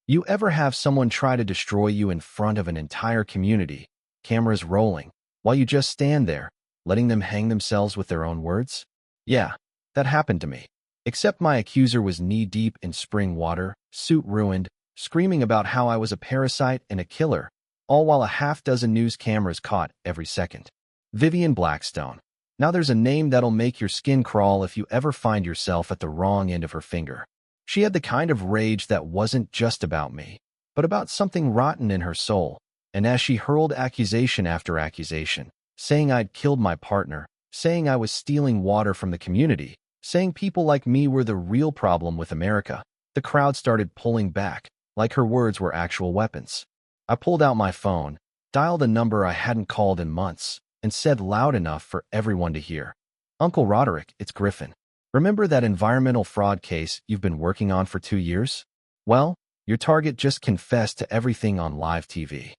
You ever have someone try to destroy you in front of an entire community, cameras rolling, while you just stand there, letting them hang themselves with their own words? Yeah, that happened to me. Except my accuser was knee-deep in Springwater, suit ruined, screaming about how I was a parasite and a killer, all while a half-dozen news cameras caught every second. Vivian Blackstone. Now there's a name that'll make your skin crawl if you ever find yourself at the wrong end of her finger. She had the kind of rage that wasn't just about me, but about something rotten in her soul, and as she hurled accusation after accusation, saying I'd killed my partner, saying I was stealing water from the community, saying people like me were the real problem with America, the crowd started pulling back, like her words were actual weapons. I pulled out my phone, dialed a number I hadn't called in months, and said loud enough for everyone to hear, "Uncle Roderick, it's Griffin. Remember that environmental fraud case you've been working on for 2 years? Well, your target just confessed to everything on live TV."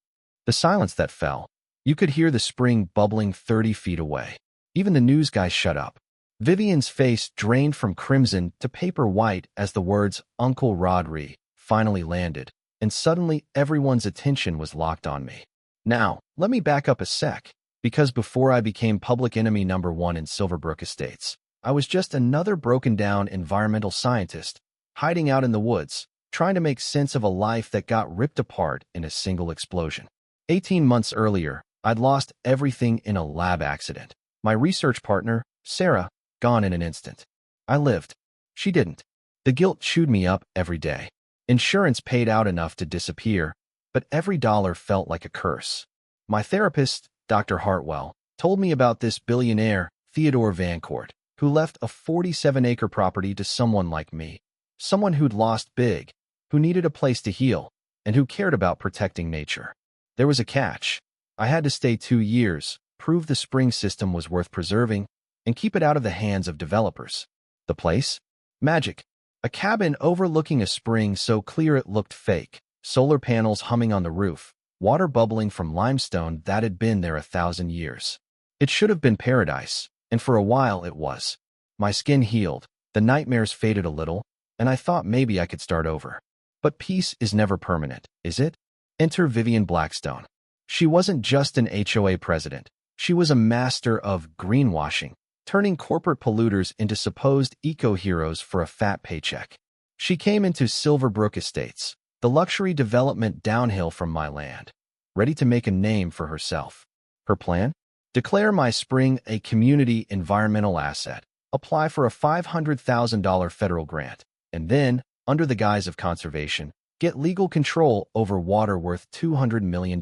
The silence that fell. You could hear the spring bubbling 30 feet away. Even the news guy shut up. Vivian's face drained from crimson to paper white as the words "Uncle Rodri" finally landed, and suddenly everyone's attention was locked on me. Now, let me back up a sec, because before I became public enemy number 1 in Silverbrook Estates, I was just another broken-down environmental scientist, hiding out in the woods, trying to make sense of a life that got ripped apart in a single explosion. 18 months earlier, I'd lost everything in a lab accident. My research partner, Sarah, gone in an instant. I lived. She didn't. The guilt chewed me up every day. Insurance paid out enough to disappear, but every dollar felt like a curse. My therapist, Dr. Hartwell, told me about this billionaire, Theodore Vancourt, who left a 47-acre property to someone like me, someone who'd lost big, who needed a place to heal, and who cared about protecting nature. There was a catch. I had to stay 2 years, prove the spring system was worth preserving, and keep it out of the hands of developers. The place? Magic. A cabin overlooking a spring so clear it looked fake, solar panels humming on the roof, water bubbling from limestone that had been there 1,000 years. It should have been paradise, and for a while it was. My skin healed, the nightmares faded a little, and I thought maybe I could start over. But peace is never permanent, is it? Enter Vivian Blackstone. She wasn't just an HOA president. She was a master of greenwashing, turning corporate polluters into supposed eco-heroes for a fat paycheck. She came into Silverbrook Estates, the luxury development downhill from my land, ready to make a name for herself. Her plan? Declare my spring a community environmental asset, apply for a $500,000 federal grant, and then, under the guise of conservation, get legal control over water worth $200 million.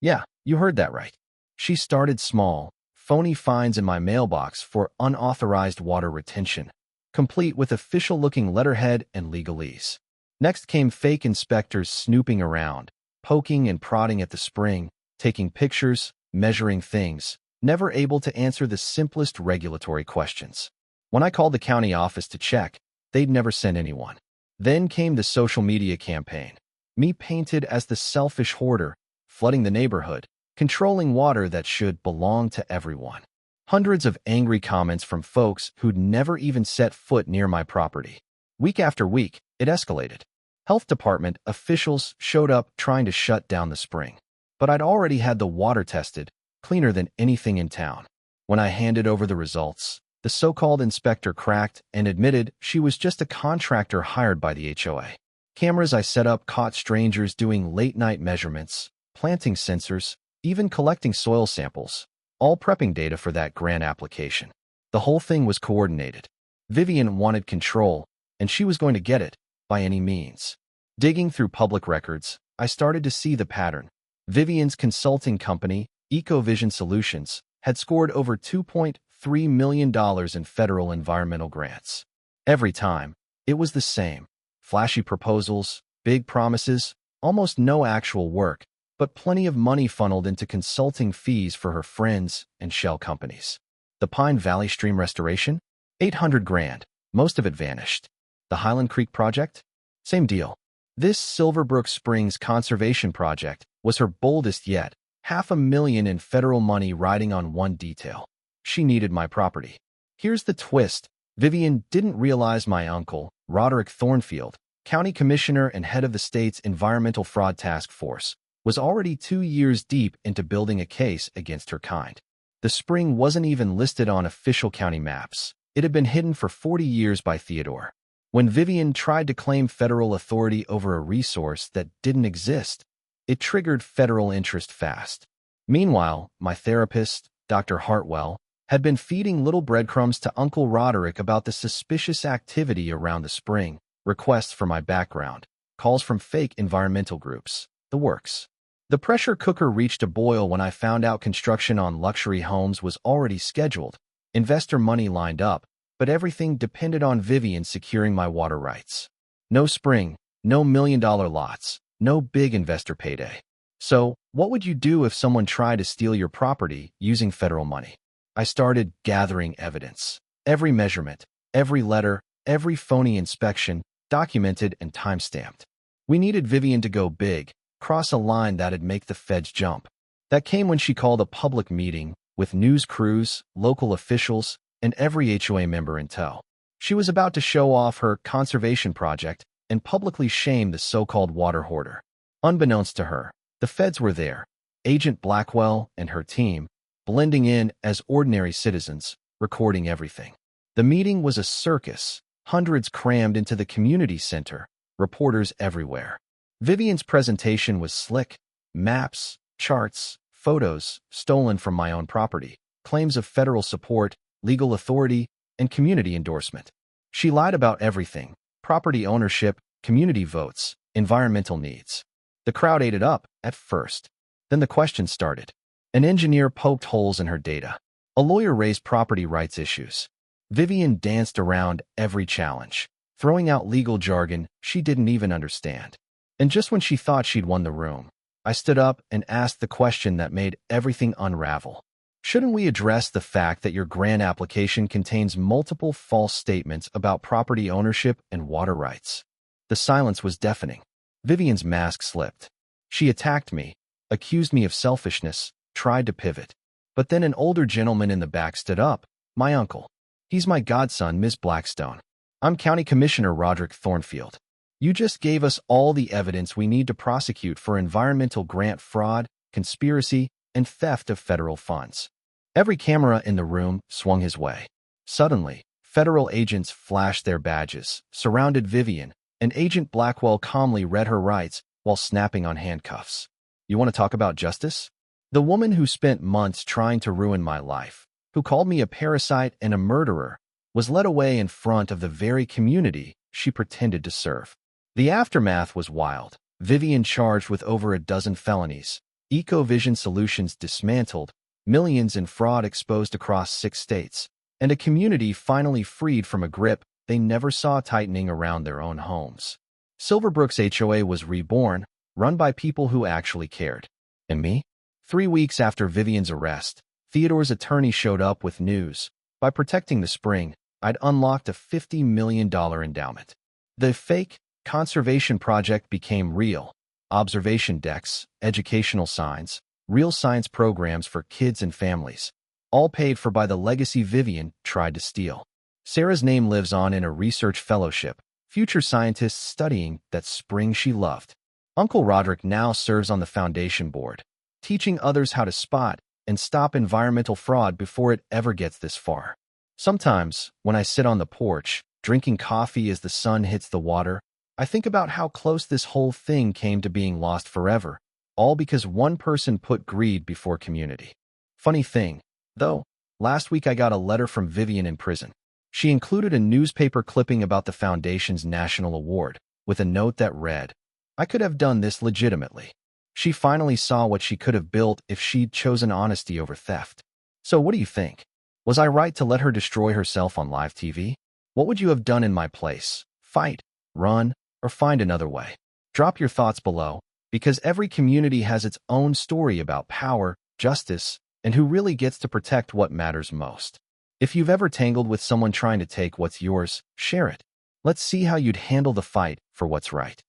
Yeah, you heard that right. She started small, phony fines in my mailbox for unauthorized water retention, complete with official-looking letterhead and legalese. Next came fake inspectors snooping around, poking and prodding at the spring, taking pictures, measuring things, never able to answer the simplest regulatory questions. When I called the county office to check, they'd never send anyone. Then came the social media campaign, me painted as the selfish hoarder, flooding the neighborhood, controlling water that should belong to everyone. Hundreds of angry comments from folks who'd never even set foot near my property. Week after week, it escalated. Health department officials showed up trying to shut down the spring. But I'd already had the water tested, cleaner than anything in town. When I handed over the results, the so-called inspector cracked and admitted she was just a contractor hired by the HOA. Cameras I set up caught strangers doing late-night measurements, planting sensors, even collecting soil samples, all prepping data for that grant application. The whole thing was coordinated. Vivian wanted control, and she was going to get it, by any means. Digging through public records, I started to see the pattern. Vivian's consulting company, EcoVision Solutions, had scored over $2.3 million in federal environmental grants. Every time, it was the same. Flashy proposals, big promises, almost no actual work, but plenty of money funneled into consulting fees for her friends and shell companies. The Pine Valley Stream Restoration? 800 grand, most of it vanished. The Highland Creek Project? Same deal. This Silverbrook Springs Conservation Project was her boldest yet, $500,000 in federal money riding on one detail. She needed my property. Here's the twist. Vivian didn't realize my uncle, Roderick Thornfield, county commissioner and head of the state's environmental fraud task force, was already 2 years deep into building a case against her kind. The spring wasn't even listed on official county maps. It had been hidden for 40 years by Theodore. When Vivian tried to claim federal authority over a resource that didn't exist, it triggered federal interest fast. Meanwhile, my therapist, Dr. Hartwell, had been feeding little breadcrumbs to Uncle Roderick about the suspicious activity around the spring, requests for my background, calls from fake environmental groups, the works. The pressure cooker reached a boil when I found out construction on luxury homes was already scheduled, investor money lined up, but everything depended on Vivian securing my water rights. No spring, no million-dollar lots, no big investor payday. So, what would you do if someone tried to steal your property using federal money? I started gathering evidence. Every measurement, every letter, every phony inspection, documented and time-stamped. We needed Vivian to go big, cross a line that'd make the feds jump. That came when she called a public meeting with news crews, local officials, and every HOA member in tow. She was about to show off her conservation project and publicly shame the so-called water hoarder. Unbeknownst to her, the feds were there, Agent Blackwell and her team, blending in as ordinary citizens, recording everything. The meeting was a circus, hundreds crammed into the community center, reporters everywhere. Vivian's presentation was slick: maps, charts, photos stolen from my own property, claims of federal support, legal authority, and community endorsement. She lied about everything: property ownership, community votes, environmental needs. The crowd ate it up at first. Then the questions started. An engineer poked holes in her data. A lawyer raised property rights issues. Vivian danced around every challenge, throwing out legal jargon she didn't even understand. And just when she thought she'd won the room, I stood up and asked the question that made everything unravel. Shouldn't we address the fact that your grant application contains multiple false statements about property ownership and water rights? The silence was deafening. Vivian's mask slipped. She attacked me, accused me of selfishness, tried to pivot. But then an older gentleman in the back stood up, my uncle. He's my godson, Miss Blackstone. I'm County Commissioner Roderick Thornfield. You just gave us all the evidence we need to prosecute for environmental grant fraud, conspiracy, and theft of federal funds. Every camera in the room swung his way. Suddenly, federal agents flashed their badges, surrounded Vivian, and Agent Blackwell calmly read her rights while snapping on handcuffs. You want to talk about justice? The woman who spent months trying to ruin my life, who called me a parasite and a murderer, was led away in front of the very community she pretended to serve. The aftermath was wild. Vivian charged with over a dozen felonies, EcoVision Solutions dismantled, millions in fraud exposed across 6 states, and a community finally freed from a grip they never saw tightening around their own homes. Silverbrook's HOA was reborn, run by people who actually cared. And me? 3 weeks after Vivian's arrest, Theodore's attorney showed up with news. By protecting the spring, I'd unlocked a $50 million endowment. The fake conservation project became real. Observation decks, educational signs, real science programs for kids and families, all paid for by the legacy Vivian tried to steal. Sarah's name lives on in a research fellowship, future scientists studying that spring she loved. Uncle Roderick now serves on the foundation board, teaching others how to spot and stop environmental fraud before it ever gets this far. Sometimes, when I sit on the porch, drinking coffee as the sun hits the water, I think about how close this whole thing came to being lost forever, all because one person put greed before community. Funny thing, though, last week I got a letter from Vivian in prison. She included a newspaper clipping about the foundation's national award, with a note that read, "I could have done this legitimately." She finally saw what she could have built if she'd chosen honesty over theft. So what do you think? Was I right to let her destroy herself on live TV? What would you have done in my place? Fight, run, or find another way? Drop your thoughts below, because every community has its own story about power, justice, and who really gets to protect what matters most. If you've ever tangled with someone trying to take what's yours, share it. Let's see how you'd handle the fight for what's right.